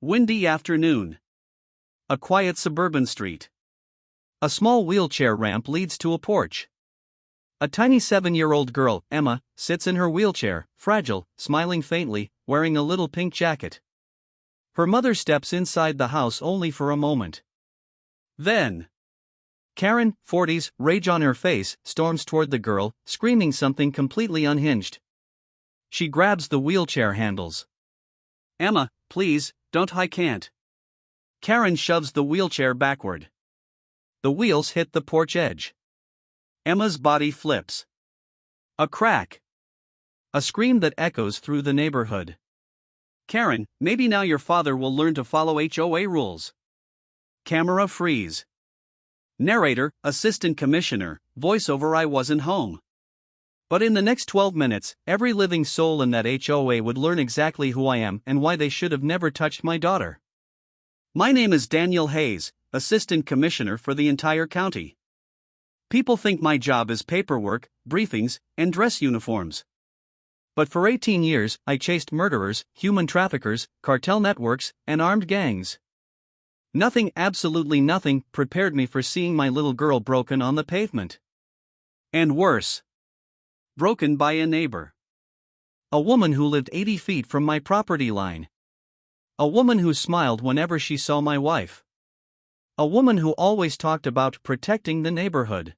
Windy afternoon. A quiet suburban street. A small wheelchair ramp leads to a porch. A tiny 7-year-old girl, Emma, sits in her wheelchair, fragile, smiling faintly, wearing a little pink jacket. Her mother steps inside the house only for a moment. Then, Karen, 40s, rage on her face, storms toward the girl, screaming something completely unhinged. She grabs the wheelchair handles. "Emma, please, don't, I can't." Karen shoves the wheelchair backward. The wheels hit the porch edge. Emma's body flips. A crack. A scream that echoes through the neighborhood. "Karen, maybe now your father will learn to follow HOA rules." Camera freeze. Narrator, Assistant Commissioner, voiceover: "I wasn't home." But in the next 12 minutes, every living soul in that HOA would learn exactly who I am and why they should have never touched my daughter. My name is Daniel Hayes, Assistant Commissioner for the entire county. People think my job is paperwork, briefings, and dress uniforms. But for 18 years, I chased murderers, human traffickers, cartel networks, and armed gangs. Nothing, absolutely nothing, prepared me for seeing my little girl broken on the pavement. And worse. Broken by a neighbor. A woman who lived 80 feet from my property line. A woman who smiled whenever she saw my wife. A woman who always talked about protecting the neighborhood.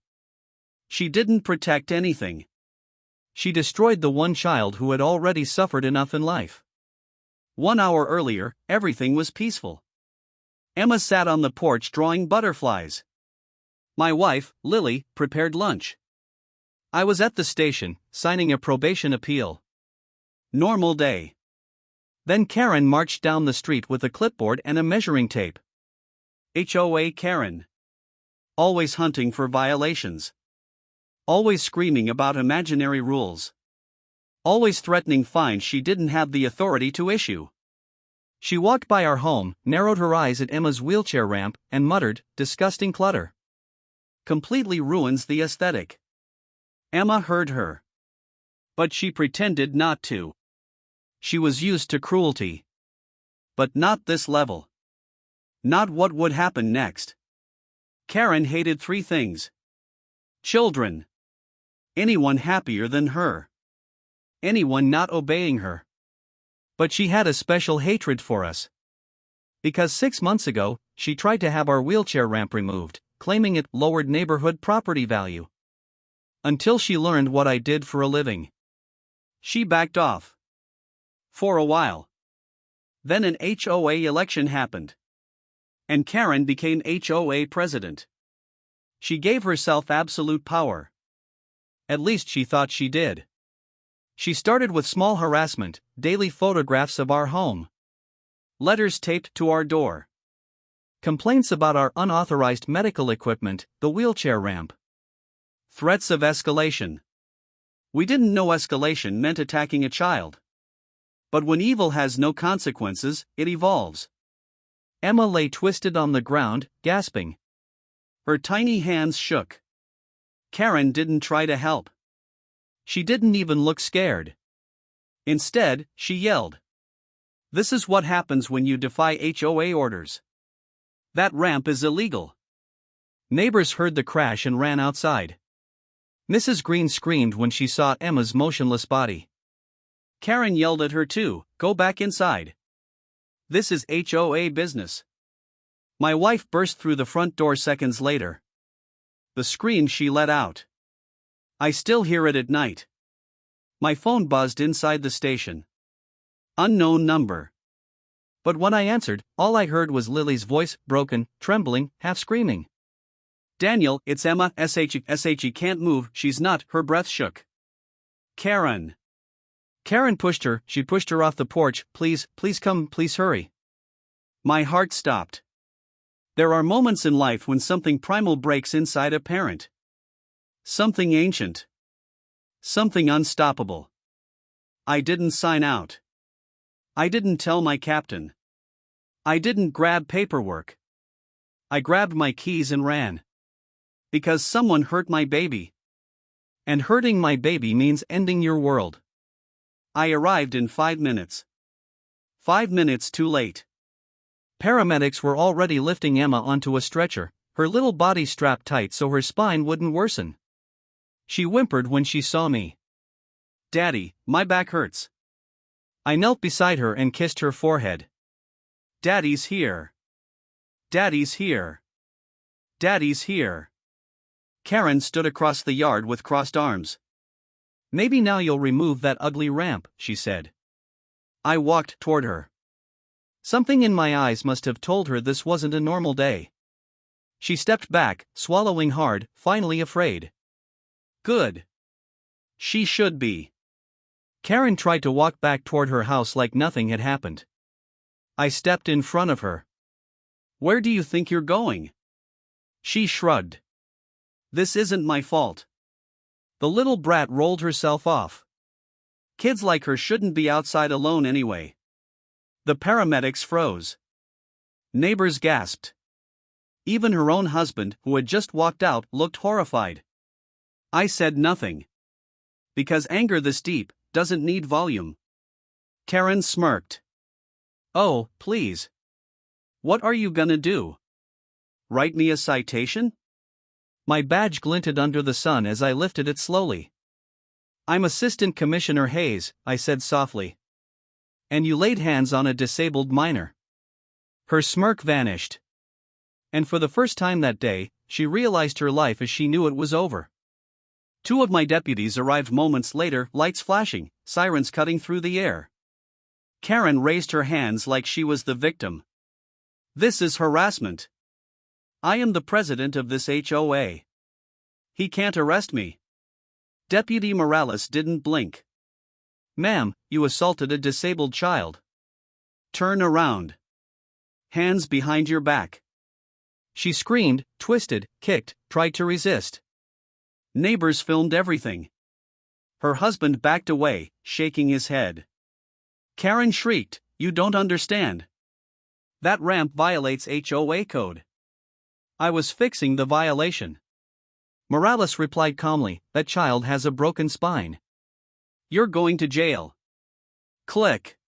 She didn't protect anything. She destroyed the one child who had already suffered enough in life. 1 hour earlier, everything was peaceful. Emma sat on the porch drawing butterflies. My wife, Lily, prepared lunch. I was at the station, signing a probation appeal. Normal day. Then Karen marched down the street with a clipboard and a measuring tape. HOA Karen. Always hunting for violations. Always screaming about imaginary rules. Always threatening fines she didn't have the authority to issue. She walked by our home, narrowed her eyes at Emma's wheelchair ramp, and muttered, "Disgusting clutter. Completely ruins the aesthetic." Emma heard her. But she pretended not to. She was used to cruelty. But not this level. Not what would happen next. Karen hated 3 things. Children. Anyone happier than her. Anyone not obeying her. But she had a special hatred for us. Because 6 months ago, she tried to have our wheelchair ramp removed, claiming it lowered neighborhood property value. Until she learned what I did for a living. She backed off. For a while. Then an HOA election happened. And Karen became HOA president. She gave herself absolute power. At least she thought she did. She started with small harassment, daily photographs of our home. Letters taped to our door. Complaints about our unauthorized medical equipment, the wheelchair ramp. Threats of escalation. We didn't know escalation meant attacking a child. But when evil has no consequences, it evolves. Emma lay twisted on the ground, gasping. Her tiny hands shook. Karen didn't try to help. She didn't even look scared. Instead, she yelled. "This is what happens when you defy HOA orders. That ramp is illegal." Neighbors heard the crash and ran outside. Mrs. Green screamed when she saw Emma's motionless body. Karen yelled at her too, "Go back inside. This is HOA business." My wife burst through the front door seconds later. The scream she let out. I still hear it at night. My phone buzzed inside the station. Unknown number. But when I answered, all I heard was Lily's voice, broken, trembling, half screaming. "Daniel, it's Emma, SHE can't move, she's not," her breath shook. Karen. Karen pushed her, she pushed her off the porch, "Please, please come, please hurry." My heart stopped. There are moments in life when something primal breaks inside a parent. Something ancient. Something unstoppable. I didn't sign out. I didn't tell my captain. I didn't grab paperwork. I grabbed my keys and ran. Because someone hurt my baby. And hurting my baby means ending your world. I arrived in 5 minutes. 5 minutes too late. Paramedics were already lifting Emma onto a stretcher, her little body strapped tight so her spine wouldn't worsen. She whimpered when she saw me. "Daddy, my back hurts." I knelt beside her and kissed her forehead. "Daddy's here. Daddy's here. Daddy's here." Karen stood across the yard with crossed arms. "Maybe now you'll remove that ugly ramp," she said. I walked toward her. Something in my eyes must have told her this wasn't a normal day. She stepped back, swallowing hard, finally afraid. Good. She should be. Karen tried to walk back toward her house like nothing had happened. I stepped in front of her. "Where do you think you're going?" She shrugged. "This isn't my fault." The little brat rolled herself off. Kids like her shouldn't be outside alone anyway. The paramedics froze. Neighbors gasped. Even her own husband, who had just walked out, looked horrified. I said nothing. Because anger this deep doesn't need volume. Karen smirked. "Oh, please. What are you gonna do? Write me a citation?" My badge glinted under the sun as I lifted it slowly. "I'm Assistant Commissioner Hayes," I said softly. "And you laid hands on a disabled minor." Her smirk vanished. And for the first time that day, she realized her life as she knew it was over. Two of my deputies arrived moments later, lights flashing, sirens cutting through the air. Karen raised her hands like she was the victim. "This is harassment. I am the president of this HOA. He can't arrest me." Deputy Morales didn't blink. "Ma'am, you assaulted a disabled child. Turn around. Hands behind your back." She screamed, twisted, kicked, tried to resist. Neighbors filmed everything. Her husband backed away, shaking his head. Karen shrieked, "You don't understand. That ramp violates HOA code." I was fixing the violation. Morales replied calmly, "That child has a broken spine. You're going to jail." Click.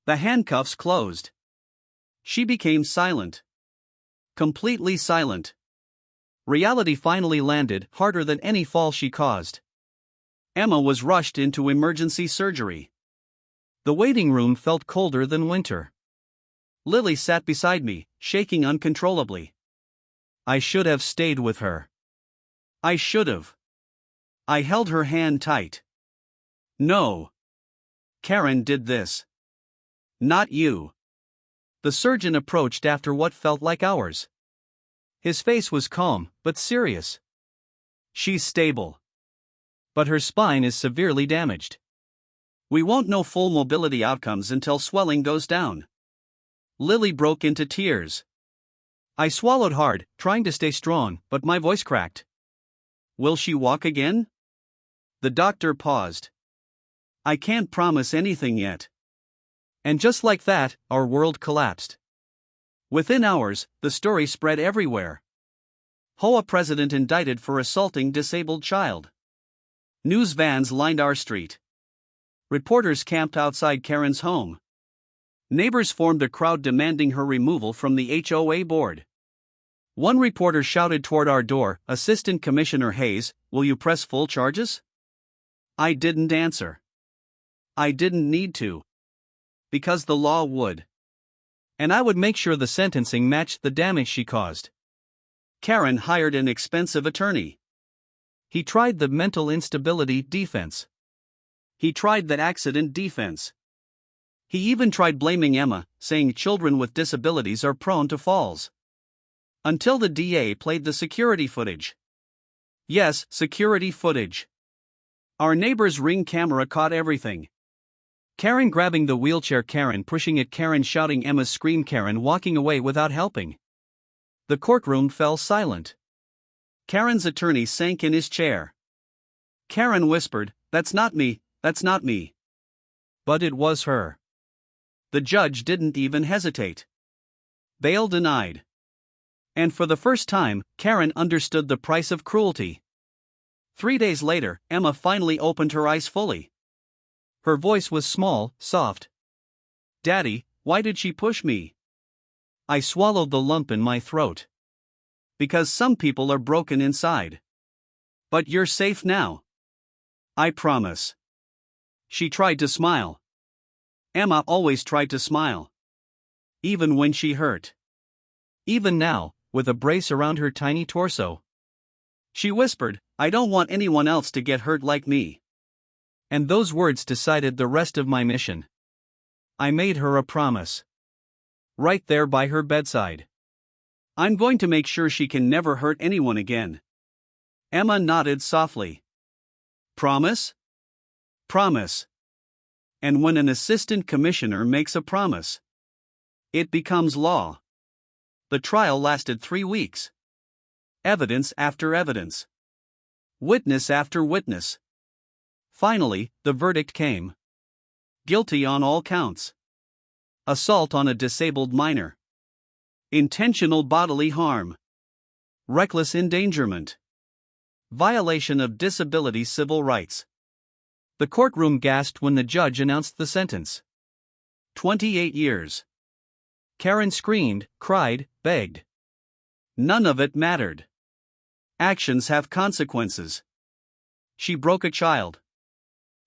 The handcuffs closed. She became silent. Completely silent. Reality finally landed, harder than any fall she caused. Emma was rushed into emergency surgery. The waiting room felt colder than winter. Lily sat beside me, shaking uncontrollably. I should have stayed with her. I should have. I held her hand tight. "No. Karen did this. Not you." The surgeon approached after what felt like hours. His face was calm, but serious. "She's stable. But her spine is severely damaged. We won't know full mobility outcomes until swelling goes down." Lily broke into tears. I swallowed hard, trying to stay strong, but my voice cracked. "Will she walk again?" The doctor paused. "I can't promise anything yet." And just like that, our world collapsed. Within hours, the story spread everywhere. HOA president indicted for assaulting disabled child. News vans lined our street. Reporters camped outside Karen's home. Neighbors formed a crowd demanding her removal from the HOA board. One reporter shouted toward our door, "Assistant Commissioner Hayes, will you press full charges?" I didn't answer. I didn't need to. Because the law would. And I would make sure the sentencing matched the damage she caused. Karen hired an expensive attorney. He tried the mental instability defense. He tried the accident defense. He even tried blaming Emma, saying children with disabilities are prone to falls. Until the DA played the security footage. Yes, security footage. Our neighbor's Ring camera caught everything. Karen grabbing the wheelchair, Karen pushing it, Karen shouting, Emma's scream, Karen walking away without helping. The courtroom fell silent. Karen's attorney sank in his chair. Karen whispered, "That's not me, that's not me." But it was her. The judge didn't even hesitate. Bail denied. And for the first time, Karen understood the price of cruelty. 3 days later, Emma finally opened her eyes fully. Her voice was small, soft. "Daddy, why did she push me?" I swallowed the lump in my throat. Because some people are broken inside. But you're safe now. I promise. She tried to smile. Emma always tried to smile. Even when she hurt. Even now, with a brace around her tiny torso. She whispered, I don't want anyone else to get hurt like me. And those words decided the rest of my mission. I made her a promise. Right there by her bedside. I'm going to make sure she can never hurt anyone again. Emma nodded softly. Promise? Promise. And when an assistant commissioner makes a promise, it becomes law. The trial lasted 3 weeks. Evidence after evidence. Witness after witness. Finally, the verdict came. Guilty on all counts. Assault on a disabled minor. Intentional bodily harm. Reckless endangerment. Violation of disability civil rights. The courtroom gasped when the judge announced the sentence. 28 years. Karen screamed, cried, begged. None of it mattered. Actions have consequences. She broke a child.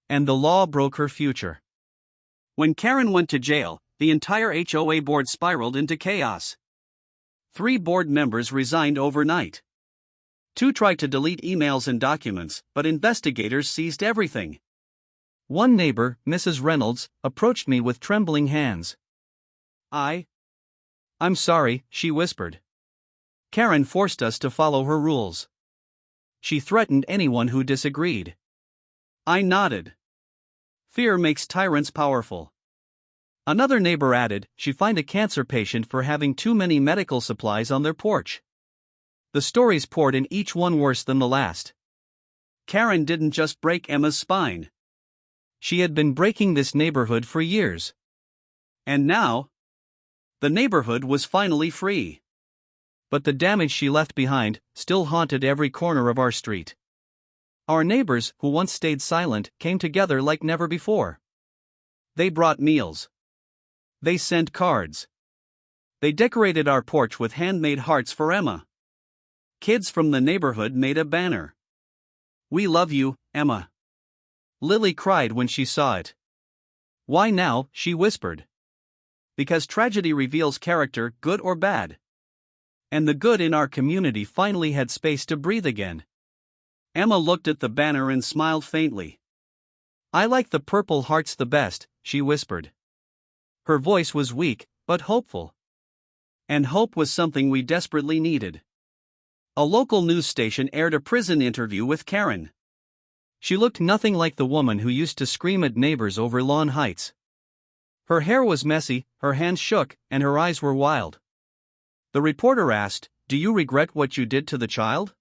And the law broke her future. When Karen went to jail, the entire HOA board spiraled into chaos. 3 board members resigned overnight. 2 tried to delete emails and documents, but investigators seized everything. One neighbor, Mrs. Reynolds, approached me with trembling hands. I'm sorry, she whispered. Karen forced us to follow her rules. She threatened anyone who disagreed. I nodded. Fear makes tyrants powerful. Another neighbor added, she fined a cancer patient for having too many medical supplies on their porch. The stories poured in, each one worse than the last. Karen didn't just break Emma's spine. She had been breaking this neighborhood for years. And now, the neighborhood was finally free. But the damage she left behind still haunted every corner of our street. Our neighbors, who once stayed silent, came together like never before. They brought meals. They sent cards. They decorated our porch with handmade hearts for Emma. Kids from the neighborhood made a banner. We love you, Emma. Lily cried when she saw it. Why now, she whispered. Because tragedy reveals character, good or bad. And the good in our community finally had space to breathe again. Emma looked at the banner and smiled faintly. I like the purple hearts the best, she whispered. Her voice was weak, but hopeful. And hope was something we desperately needed. A local news station aired a prison interview with Karen. She looked nothing like the woman who used to scream at neighbors over lawn heights. Her hair was messy, her hands shook, and her eyes were wild. The reporter asked, Do you regret what you did to the child?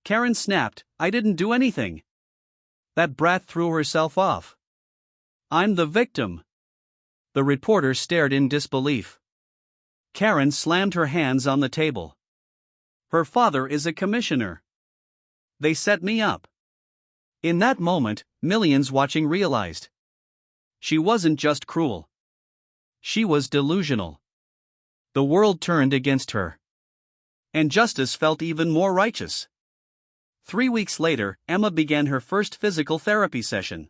Karen snapped, I didn't do anything. That brat threw herself off. I'm the victim. The reporter stared in disbelief. Karen slammed her hands on the table. Her father is a commissioner. They set me up. In that moment, millions watching realized. She wasn't just cruel. She was delusional. The world turned against her. And justice felt even more righteous. 3 weeks later, Emma began her first physical therapy session.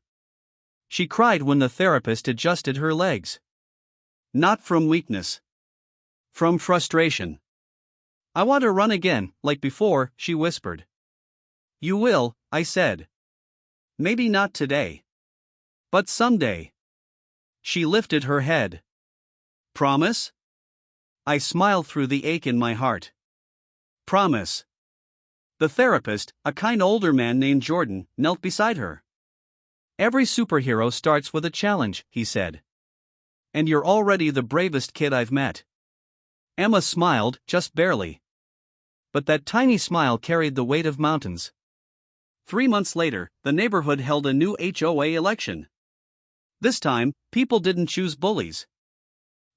She cried when the therapist adjusted her legs. Not from weakness. From frustration. I want to run again, like before, she whispered. You will, I said. Maybe not today. But someday. She lifted her head. Promise? I smiled through the ache in my heart. Promise. The therapist, a kind older man named Jordan, knelt beside her. Every superhero starts with a challenge, he said. And you're already the bravest kid I've met. Emma smiled, just barely. But that tiny smile carried the weight of mountains. 3 months later, the neighborhood held a new HOA election. This time, people didn't choose bullies.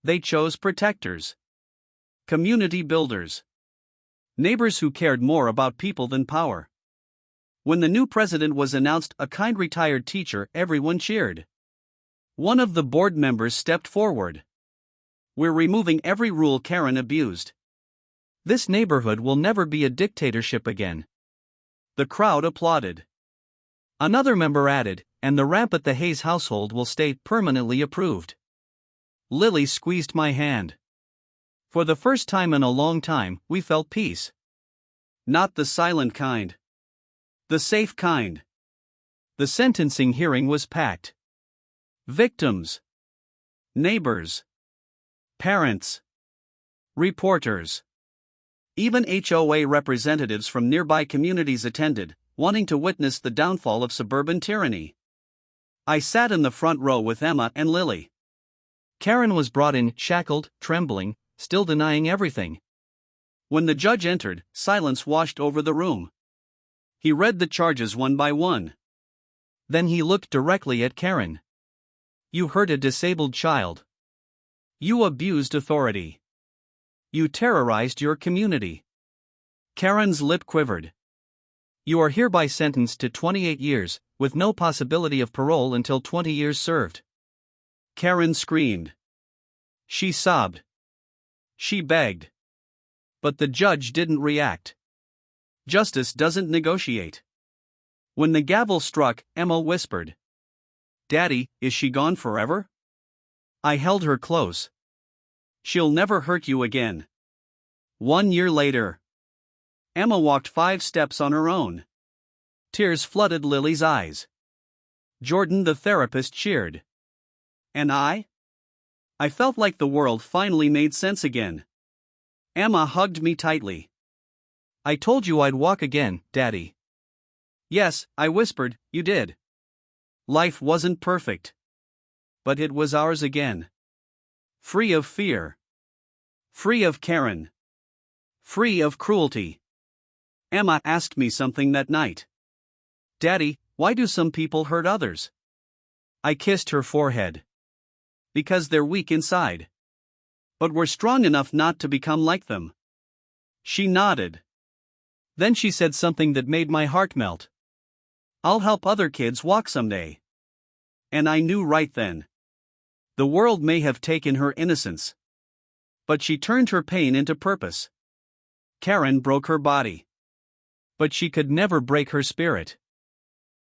They chose protectors. Community builders. Neighbors who cared more about people than power. When the new president was announced, a kind retired teacher, everyone cheered. One of the board members stepped forward. We're removing every rule Karen abused. This neighborhood will never be a dictatorship again." The crowd applauded. Another member added, "And the ramp at the Hayes household will stay permanently approved." Lily squeezed my hand. For the first time in a long time, we felt peace. Not the silent kind. The safe kind. The sentencing hearing was packed. Victims. Neighbors. Parents. Reporters. Even HOA representatives from nearby communities attended, wanting to witness the downfall of suburban tyranny. I sat in the front row with Emma and Lily. Karen was brought in, shackled, trembling, still denying everything. When the judge entered, silence washed over the room. He read the charges one by one. Then he looked directly at Karen. "You hurt a disabled child. You abused authority. You terrorized your community." Karen's lip quivered. "You are hereby sentenced to 28 years, with no possibility of parole until 20 years served." Karen screamed. She sobbed. She begged. But the judge didn't react. Justice doesn't negotiate. When the gavel struck, Emma whispered, "Daddy, is she gone forever?" I held her close. "She'll never hurt you again." 1 year later. Emma walked 5 steps on her own. Tears flooded Lily's eyes. Jordan the therapist cheered. And I felt like the world finally made sense again. Emma hugged me tightly. "I told you I'd walk again, Daddy." "Yes," I whispered, "you did." Life wasn't perfect. But it was ours again. Free of fear. Free of Karen. Free of cruelty. Emma asked me something that night. "Daddy, why do some people hurt others?" I kissed her forehead. "Because they're weak inside. But we're strong enough not to become like them." She nodded. Then she said something that made my heart melt. "I'll help other kids walk someday." And I knew right then. The world may have taken her innocence, but she turned her pain into purpose. Karen broke her body, but she could never break her spirit.